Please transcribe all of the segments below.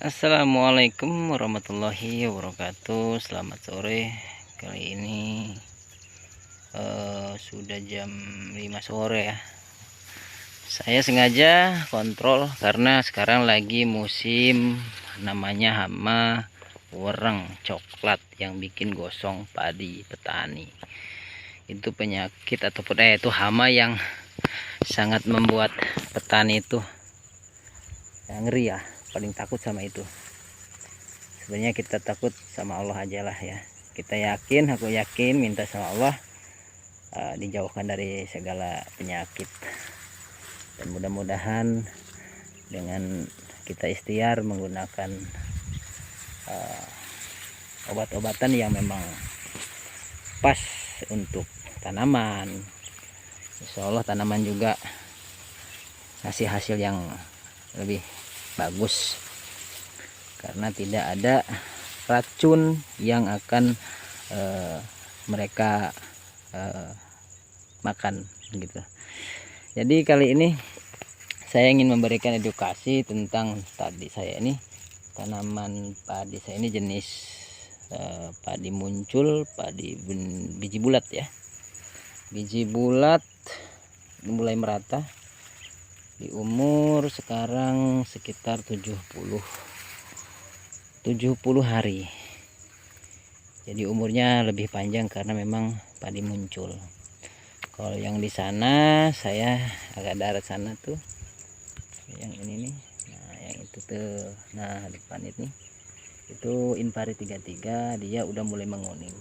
Assalamualaikum warahmatullahi wabarakatuh. Selamat sore. Kali ini sudah jam 5 sore ya. Saya sengaja kontrol karena sekarang lagi musim namanya hama wereng coklat yang bikin gosong padi petani. Itu penyakit ataupun itu hama yang sangat membuat petani itu ngeri ya. Paling takut sama itu. Sebenarnya kita takut sama Allah aja lah ya. Kita yakin, aku yakin, minta sama Allah dijauhkan dari segala penyakit. Dan mudah-mudahan dengan kita ikhtiar menggunakan obat-obatan yang memang pas untuk tanaman, insya Allah tanaman juga ngasih hasil yang lebih bagus karena tidak ada racun yang akan mereka makan gitu. Jadi kali ini saya ingin memberikan edukasi tentang tadi saya ini tanaman padi saya ini jenis padi muncul, padi biji bulat ya. Biji bulat mulai merata di umur sekarang sekitar 70 hari. Jadi umurnya lebih panjang karena memang padi muncul. Kalau yang di sana saya agak darat sana tuh, yang ini nih, nah yang itu tuh, nah depan ini itu Inpari 33, dia udah mulai menguning.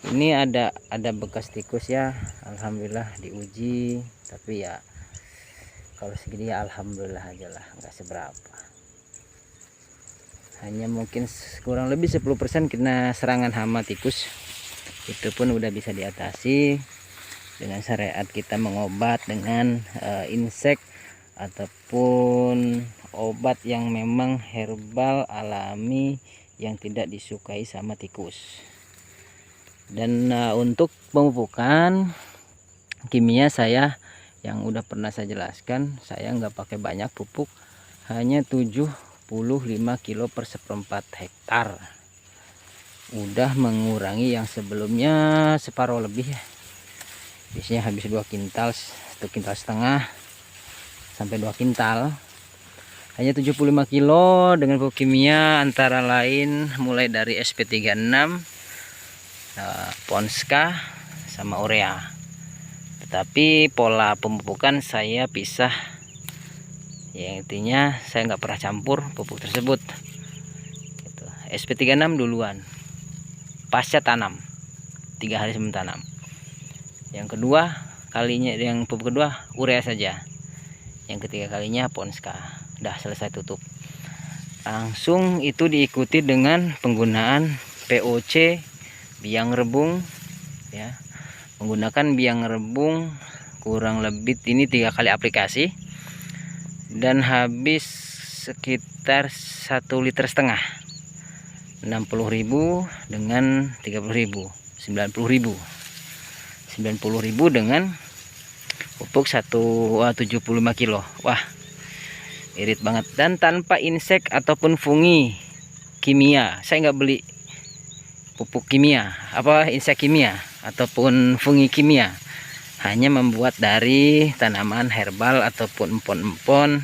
Ini ada bekas tikus ya, alhamdulillah diuji, tapi ya kalau segini ya alhamdulillah aja lah, nggak seberapa. Hanya mungkin kurang lebih 10% kena serangan hama tikus. Itu pun udah bisa diatasi dengan syariat kita mengobat dengan insek ataupun obat yang memang herbal alami yang tidak disukai sama tikus. Dan untuk pemupukan kimia saya yang udah pernah saya jelaskan, saya nggak pakai banyak pupuk, hanya 75 kilo per 1/4 hektar. Udah mengurangi yang sebelumnya separuh lebih ya. Biasanya habis 2 kintal, 1,5 kintal sampai 2 kintal. Hanya 75 kilo dengan pupuk kimia antara lain mulai dari SP36, Ponska sama urea. Tetapi pola pemupukan saya pisah, ya intinya saya nggak pernah campur pupuk tersebut gitu. SP36 duluan pasca tanam 3 hari sebelum tanam. Yang kedua kalinya, yang pupuk kedua urea saja. Yang ketiga kalinya Ponska. Udah selesai tutup. Langsung itu diikuti dengan penggunaan POC biang rebung ya, menggunakan biang rebung kurang lebih ini 3 kali aplikasi dan habis sekitar 1,5 liter, 60.000 dengan 30.000, 90.000 dengan pupuk 75 kilo. Wah, irit banget. Dan tanpa insek ataupun fungi kimia. Saya nggak beli pupuk kimia, insek kimia ataupun fungi kimia, hanya membuat dari tanaman herbal ataupun empon-empon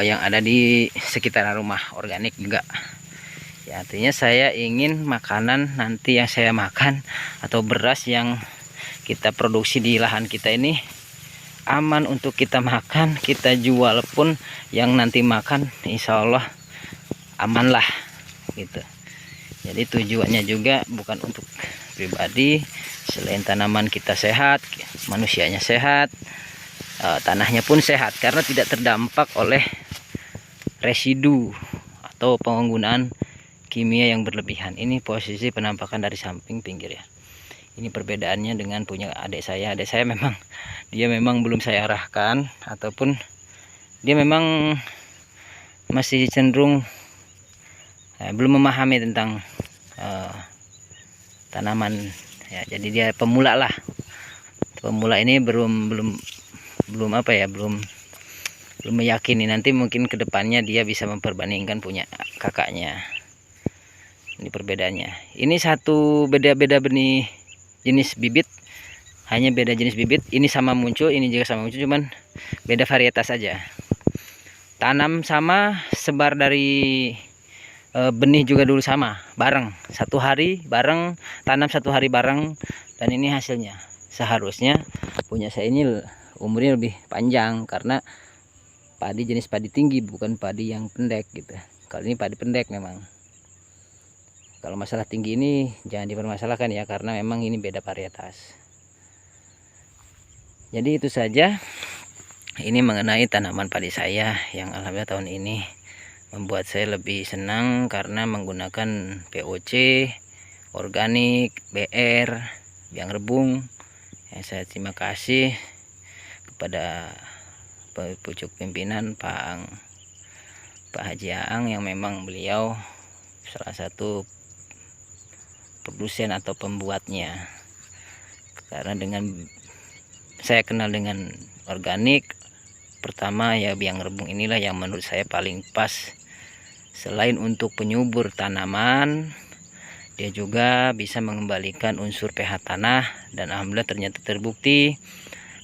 yang ada di sekitar rumah, organik juga ya. Artinya saya ingin makanan nanti yang saya makan atau beras yang kita produksi di lahan kita ini aman untuk kita makan, kita jual pun yang nanti makan insya Allah aman lah gitu. Jadi tujuannya juga bukan untuk pribadi, selain tanaman kita sehat, manusianya sehat, tanahnya pun sehat karena tidak terdampak oleh residu atau penggunaan kimia yang berlebihan. Ini posisi penampakan dari samping pinggir ya. Ini perbedaannya dengan punya adik saya. Adik saya memang dia memang belum saya arahkan ataupun dia memang masih cenderung belum memahami tentang tanaman ya. Jadi dia pemula lah. Pemula ini belum belum meyakini. Nanti mungkin kedepannya dia bisa memperbandingkan punya kakaknya. Ini perbedaannya. Ini satu beda-beda benih jenis bibit, hanya beda jenis bibit. Ini sama muncul, ini juga sama muncul, cuman beda varietas saja. Tanam sama, sebar dari benih juga dulu sama, bareng, 1 hari bareng, tanam 1 hari bareng. Dan ini hasilnya. Seharusnya punya saya ini umurnya lebih panjang, karena padi jenis padi tinggi, bukan padi yang pendek gitu. Kalau ini padi pendek memang. Kalau masalah tinggi ini jangan dipermasalahkan ya, karena memang ini beda varietas. Jadi itu saja ini mengenai tanaman padi saya yang alhamdulillah tahun ini membuat saya lebih senang, karena menggunakan POC, organik, BR, biang rebung. Ya, saya terima kasih kepada pucuk pimpinan Pak Haji Aang, yang memang beliau salah satu produsen atau pembuatnya. Karena dengan saya kenal dengan organik, pertama ya biang rebung inilah yang menurut saya paling pas. Selain untuk penyubur tanaman, dia juga bisa mengembalikan unsur pH tanah, dan alhamdulillah ternyata terbukti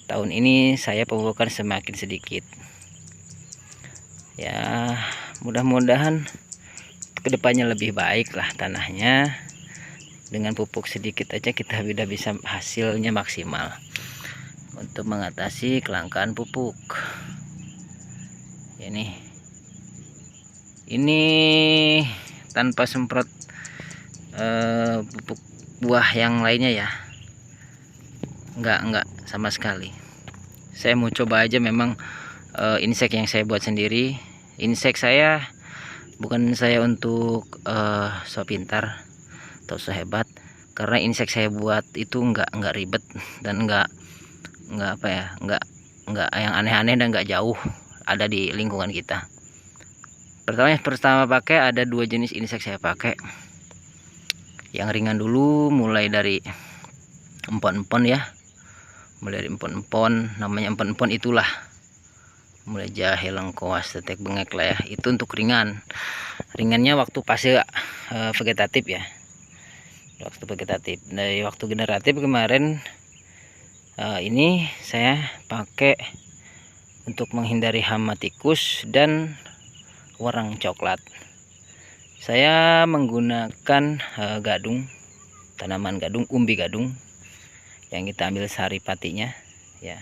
tahun ini saya pemupukan semakin sedikit. Ya, mudah-mudahan kedepannya lebih baik lah tanahnya. Dengan pupuk sedikit aja kita sudah bisa hasilnya maksimal untuk mengatasi kelangkaan pupuk. Ini tanpa semprot pupuk buah yang lainnya ya, enggak sama sekali. Saya mau coba aja memang insek yang saya buat sendiri. Insek saya bukan saya untuk so pintar atau so hebat, karena insek saya buat itu enggak ribet, dan enggak apa ya, enggak yang aneh-aneh, dan enggak jauh, ada di lingkungan kita. Pertama pakai ada 2 jenis insek saya pakai. Yang ringan dulu, mulai dari empon-empon ya, mulai dari empon-empon, namanya empon-empon itulah, mulai jahe, lengkoas, tetek bengek lah ya. Itu untuk ringannya waktu fase vegetatif ya, waktu vegetatif. Dari waktu generatif kemarin ini saya pakai untuk menghindari hama tikus dan warang coklat. Saya menggunakan gadung, tanaman gadung, umbi gadung, yang kita ambil sari patinya ya,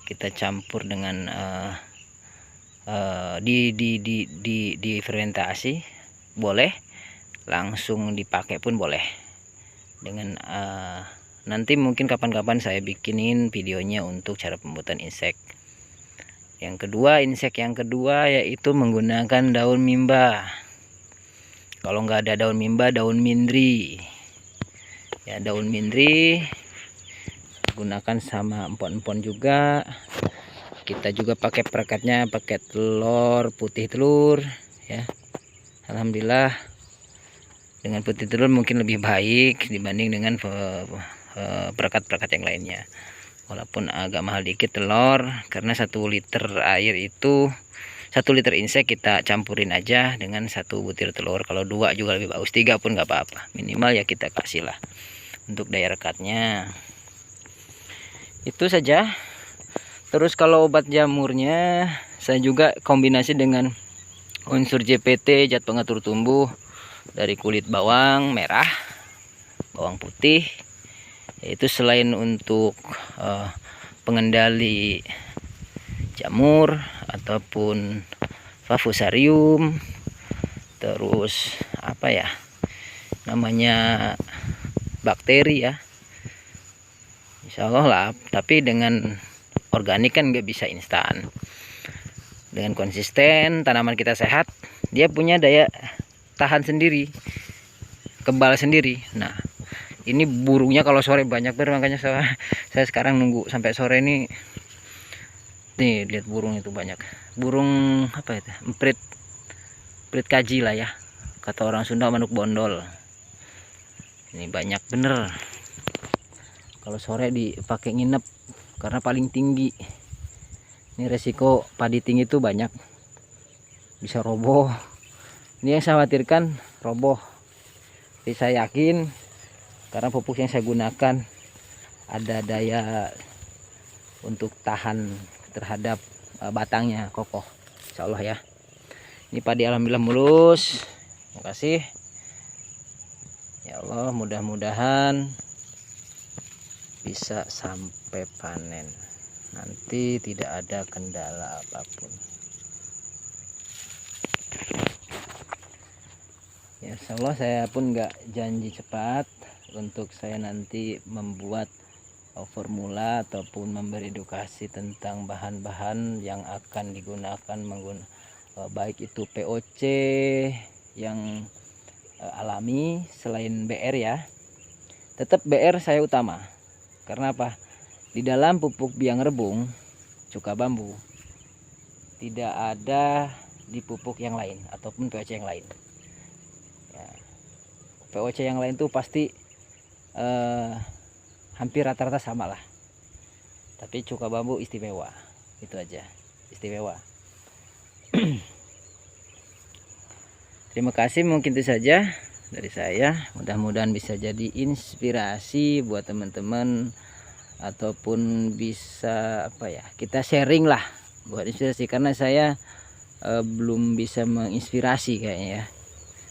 kita campur dengan di fermentasi, boleh langsung dipakai pun boleh. Dengan nanti mungkin kapan-kapan saya bikinin videonya untuk cara pembuatan insek. Insek yang kedua yaitu menggunakan daun mimba. Kalau nggak ada daun mimba, daun mindri ya, daun mindri gunakan sama empon-empon juga. Kita juga pakai perekatnya, pakai telur, putih telur ya. Alhamdulillah dengan putih telur mungkin lebih baik dibanding dengan perekat-perekat yang lainnya. Walaupun agak mahal dikit telur, karena 1 liter air itu 1 liter insek kita campurin aja dengan 1 butir telur. Kalau 2 juga lebih bagus, 3 pun nggak apa-apa, minimal ya kita kasih lah untuk daya rekatnya. Itu saja. Terus kalau obat jamurnya saya juga kombinasi dengan unsur JPT, zat pengatur tumbuh, dari kulit bawang merah, bawang putih. Itu selain untuk pengendali jamur ataupun fusarium, terus apa ya namanya, bakteri ya, insya Allah lah. Tapi dengan organik kan nggak bisa instan. Dengan konsisten tanaman kita sehat, dia punya daya tahan sendiri, kebal sendiri. Nah ini burungnya kalau sore banyak banget, makanya saya sekarang nunggu sampai sore ini. Nih lihat burung itu banyak. Burung apa itu? Emprit kaji lah ya, kata orang Sunda, manuk bondol. Ini banyak bener. Kalau sore dipakai nginep karena paling tinggi. Ini resiko padi tinggi itu banyak, bisa roboh. Ini yang saya khawatirkan roboh. Tapi saya yakin karena pupuk yang saya gunakan ada daya untuk tahan terhadap batangnya kokoh, insya Allah ya. Ini padi alhamdulillah mulus. Terima kasih ya Allah, mudah-mudahan bisa sampai panen nanti, tidak ada kendala apapun ya. Insya Allah saya pun nggak janji cepat untuk saya nanti membuat formula ataupun memberi edukasi tentang bahan-bahan yang akan digunakan baik itu POC yang alami selain BR ya. Tetap BR saya utama. Karena apa? Di dalam pupuk biang rebung cuka bambu tidak ada di pupuk yang lain ataupun POC yang lain ya. POC yang lain tuh pasti hampir rata-rata sama lah, tapi cuka bambu istimewa, itu aja, istimewa. Terima kasih, mungkin itu saja dari saya. Mudah-mudahan bisa jadi inspirasi buat teman-teman, ataupun bisa apa ya, kita sharing lah buat inspirasi, karena saya belum bisa menginspirasi kayaknya ya,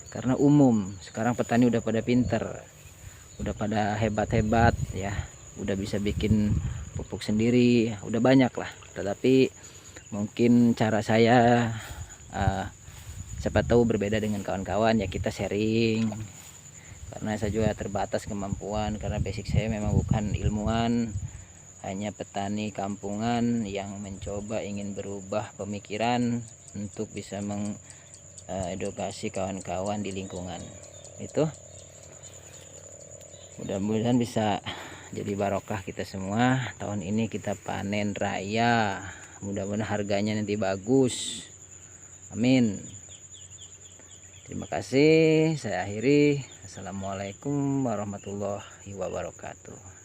karena umum sekarang petani udah pada pinter, udah pada hebat-hebat ya, udah bisa bikin pupuk sendiri, udah banyak lah. Tetapi mungkin cara saya siapa tahu berbeda dengan kawan-kawan ya, kita sharing. Karena saya juga terbatas kemampuan, karena basic saya memang bukan ilmuwan, hanya petani kampungan yang mencoba ingin berubah pemikiran untuk bisa mengedukasi kawan-kawan di lingkungan. Itu mudah-mudahan bisa jadi barokah kita semua. Tahun ini kita panen raya, mudah-mudahan harganya nanti bagus, amin. Terima kasih, saya akhiri. Assalamualaikum warahmatullahi wabarakatuh.